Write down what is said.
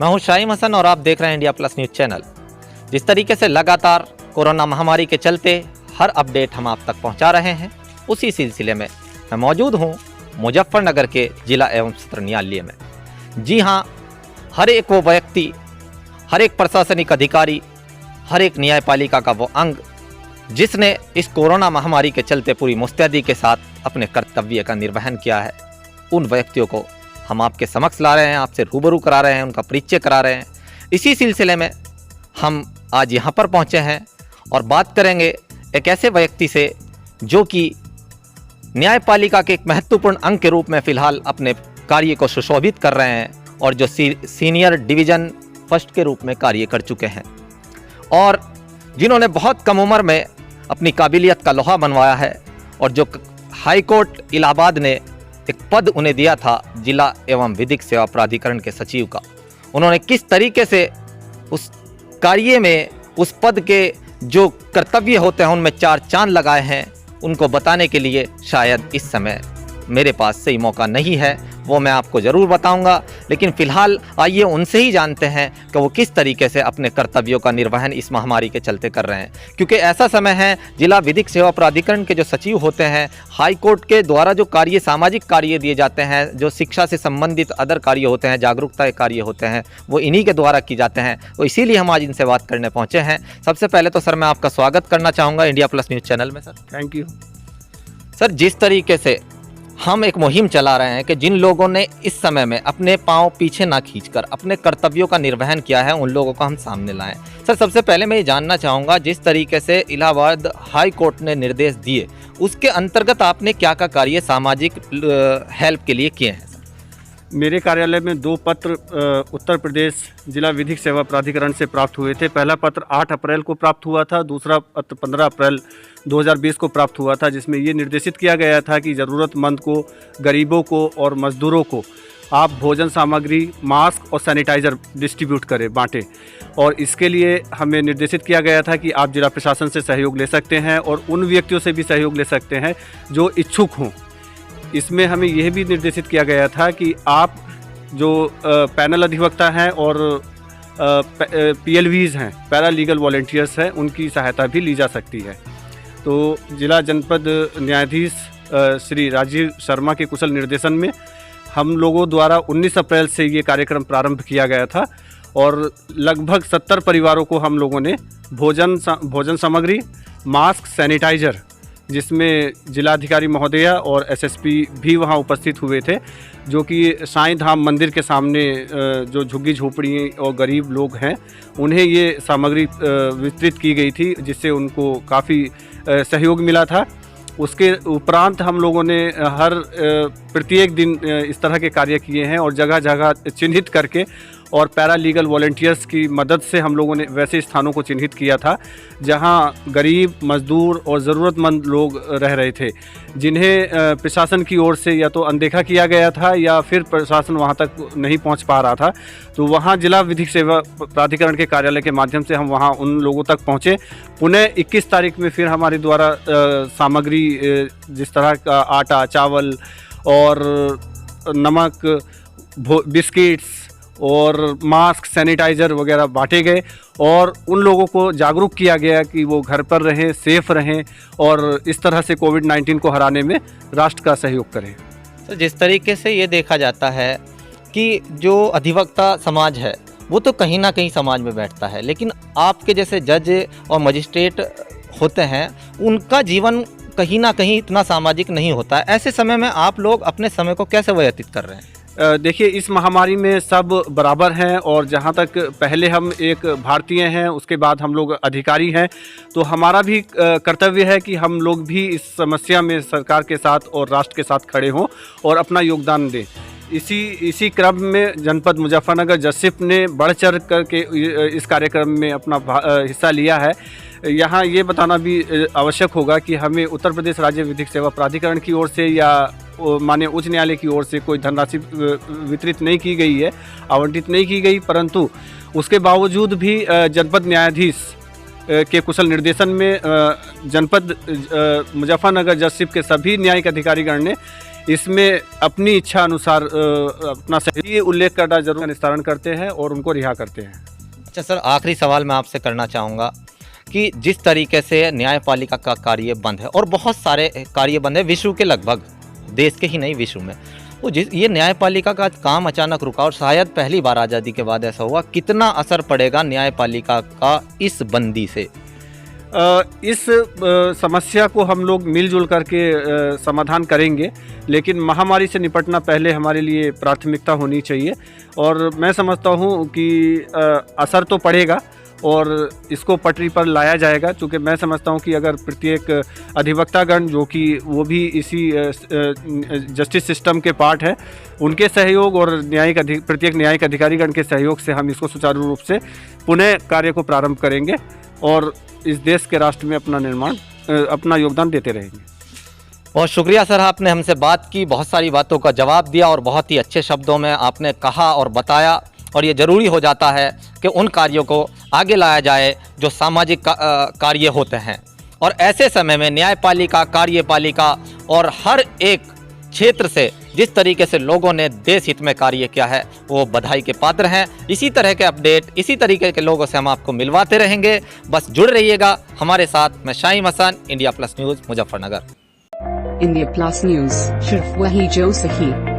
मैं हूं शाहीम हसन और आप देख रहे हैं इंडिया प्लस न्यूज़ चैनल। जिस तरीके से लगातार कोरोना महामारी के चलते हर अपडेट हम आप तक पहुंचा रहे हैं, उसी सिलसिले में मैं मौजूद हूं मुजफ्फरनगर के जिला एवं सत्र न्यायालय में। जी हां, हर एक वो व्यक्ति, हर एक प्रशासनिक अधिकारी, हर एक न्यायपालिका का वो अंग जिसने इस कोरोना महामारी के चलते पूरी मुस्तैदी के साथ अपने कर्तव्य का निर्वहन किया है, उन व्यक्तियों को हम आपके समक्ष ला रहे हैं, आपसे रूबरू करा रहे हैं, उनका परिचय करा रहे हैं। इसी सिलसिले में हम आज यहाँ पर पहुँचे हैं और बात करेंगे एक ऐसे व्यक्ति से जो कि न्यायपालिका के एक महत्वपूर्ण अंग के रूप में फ़िलहाल अपने कार्य को सुशोभित कर रहे हैं और जो सीनियर डिवीज़न फर्स्ट के रूप में कार्य कर चुके हैं और जिन्होंने बहुत कम उम्र में अपनी काबिलियत का लोहा बनवाया है और जो हाई कोर्ट इलाहाबाद ने एक पद उन्हें दिया था जिला एवं विधिक सेवा प्राधिकरण के सचिव का, उन्होंने किस तरीके से उस कार्य में उस पद के जो कर्तव्य होते हैं उनमें चार चांद लगाए हैं, उनको बताने के लिए शायद इस समय मेरे पास सही मौका नहीं है, वो मैं आपको ज़रूर बताऊंगा। लेकिन फ़िलहाल आइए उनसे ही जानते हैं कि वो किस तरीके से अपने कर्तव्यों का निर्वहन इस महामारी के चलते कर रहे हैं, क्योंकि ऐसा समय है जिला विधिक सेवा प्राधिकरण के जो सचिव होते हैं, हाई कोर्ट के द्वारा जो कार्य, सामाजिक कार्य दिए जाते हैं, जो शिक्षा से संबंधित अदर कार्य होते हैं, जागरूकता के कार्य होते हैं, वो इन्हीं के द्वारा की जाते हैं। तो इसीलिए हम आज इनसे बात करने पहुँचे हैं। सबसे पहले तो सर मैं आपका स्वागत करना चाहूँगा इंडिया प्लस न्यूज़ चैनल में। Sir thank you. सर, जिस तरीके से हम एक मुहिम चला रहे हैं कि जिन लोगों ने इस समय में अपने पांव पीछे ना खींचकर अपने कर्तव्यों का निर्वहन किया है, उन लोगों को हम सामने लाएं। सर, सबसे पहले मैं ये जानना चाहूँगा, जिस तरीके से इलाहाबाद हाई कोर्ट ने निर्देश दिए, उसके अंतर्गत आपने क्या क्या कार्य सामाजिक हेल्प के लिए किए हैं? मेरे कार्यालय में 2 पत्र उत्तर प्रदेश जिला विधिक सेवा प्राधिकरण से प्राप्त हुए थे। पहला पत्र 8 अप्रैल को प्राप्त हुआ था, दूसरा पत्र 15 अप्रैल 2020 को प्राप्त हुआ था, जिसमें ये निर्देशित किया गया था कि ज़रूरतमंद को, गरीबों को और मज़दूरों को आप भोजन सामग्री, मास्क और सैनिटाइज़र डिस्ट्रीब्यूट करें, बांटें। और इसके लिए हमें निर्देशित किया गया था कि आप जिला प्रशासन से सहयोग ले सकते हैं और उन व्यक्तियों से भी सहयोग ले सकते हैं जो इच्छुक हों। इसमें हमें यह भी निर्देशित किया गया था कि आप जो पैनल अधिवक्ता हैं और PLVs हैं, पैरा लीगल वॉलंटियर्स हैं, उनकी सहायता भी ली जा सकती है। तो जिला जनपद न्यायाधीश श्री राजीव शर्मा के कुशल निर्देशन में हम लोगों द्वारा 19 अप्रैल से ये कार्यक्रम प्रारंभ किया गया था और लगभग 70 परिवारों को हम लोगों ने भोजन सामग्री, मास्क, सैनिटाइज़र, जिसमें जिलाधिकारी महोदया और SSP भी वहां उपस्थित हुए थे, जो कि साईं धाम मंदिर के सामने जो झुग्गी झोपड़ी और गरीब लोग हैं उन्हें ये सामग्री वितरित की गई थी, जिससे उनको काफ़ी सहयोग मिला था। उसके उपरांत हम लोगों ने हर प्रत्येक दिन इस तरह के कार्य किए हैं और जगह जगह चिन्हित करके और पैरा लीगल वॉलंटियर्स की मदद से हम लोगों ने वैसे स्थानों को चिन्हित किया था जहां गरीब, मजदूर और ज़रूरतमंद लोग रह रहे थे, जिन्हें प्रशासन की ओर से या तो अनदेखा किया गया था या फिर प्रशासन वहां तक नहीं पहुंच पा रहा था। तो वहां जिला विधिक सेवा प्राधिकरण के कार्यालय के माध्यम से हम वहां उन लोगों तक पहुंचे। पुनः 21 तारीख में फिर हमारे द्वारा सामग्री, जिस तरह का आटा, चावल और नमक, बिस्किट्स और मास्क, सैनिटाइज़र वगैरह बांटे गए और उन लोगों को जागरूक किया गया कि वो घर पर रहें, सेफ रहें और इस तरह से कोविड-19 को हराने में राष्ट्र का सहयोग करें। तो जिस तरीके से ये देखा जाता है कि जो अधिवक्ता समाज है वो तो कहीं ना कहीं समाज में बैठता है, लेकिन आपके जैसे जज और मजिस्ट्रेट होते हैं, उनका जीवन कहीं ना कहीं इतना सामाजिक नहीं होता है। ऐसे समय में आप लोग अपने समय को कैसे व्यतीत कर रहे हैं? देखिए, इस महामारी में सब बराबर हैं और जहाँ तक पहले हम एक भारतीय हैं, उसके बाद हम लोग अधिकारी हैं, तो हमारा भी कर्तव्य है कि हम लोग भी इस समस्या में सरकार के साथ और राष्ट्र के साथ खड़े हों और अपना योगदान दें। इसी क्रम में जनपद मुजफ्फरनगर जसिप ने बढ़ चढ़ करके इस कार्यक्रम में अपना हिस्सा लिया है। यहाँ ये बताना भी आवश्यक होगा कि हमें उत्तर प्रदेश राज्य विधिक सेवा प्राधिकरण की ओर से या माननीय उच्च न्यायालय की ओर से कोई धनराशि वितरित नहीं की गई है, आवंटित नहीं की गई, परंतु उसके बावजूद भी जनपद न्यायाधीश के कुशल निर्देशन में जनपद मुजफ्फरनगर जसिप के सभी न्यायिक अधिकारीगण ने इसमें अपनी इच्छा अनुसार अपना सही उल्लेख करना जरूर निस्तारण करते हैं और उनको रिहा करते हैं। अच्छा सर, आखिरी सवाल मैं आपसे करना चाहूँगा कि जिस तरीके से न्यायपालिका का कार्य बंद है और बहुत सारे कार्य बंद है विश्व के, लगभग देश के ही नहीं विश्व में, वो ये न्यायपालिका का काम अचानक रुका और शायद पहली बार आज़ादी के बाद ऐसा हुआ, कितना असर पड़ेगा न्यायपालिका का इस बंदी से? इस समस्या को हम लोग मिलजुल करके समाधान करेंगे, लेकिन महामारी से निपटना पहले हमारे लिए प्राथमिकता होनी चाहिए। और मैं समझता हूँ कि असर तो पड़ेगा और इसको पटरी पर लाया जाएगा, क्योंकि मैं समझता हूँ कि अगर प्रत्येक अधिवक्तागण जो कि वो भी इसी जस्टिस सिस्टम के पार्ट है, उनके सहयोग और प्रत्येक न्यायिक अधिकारीगण के सहयोग से हम इसको सुचारू रूप से पुनः कार्य को प्रारंभ करेंगे और इस देश के राष्ट्र में अपना योगदान देते रहेंगे। बहुत शुक्रिया सर, आपने हमसे बात की, बहुत सारी बातों का जवाब दिया और बहुत ही अच्छे शब्दों में आपने कहा और बताया। और ये ज़रूरी हो जाता है कि उन कार्यों को आगे लाया जाए जो सामाजिक कार्य होते हैं, और ऐसे समय में न्यायपालिका, कार्यपालिका और हर एक क्षेत्र से जिस तरीके से लोगों ने देश हित में कार्य किया है वो बधाई के पात्र हैं। इसी तरह के अपडेट, इसी तरीके के लोगों से हम आपको मिलवाते रहेंगे। बस जुड़ रहिएगा हमारे साथ। मैं Shahim Hasan, India plus news, Muzaffarnagar. India plus news, सिर्फ वही जो सही।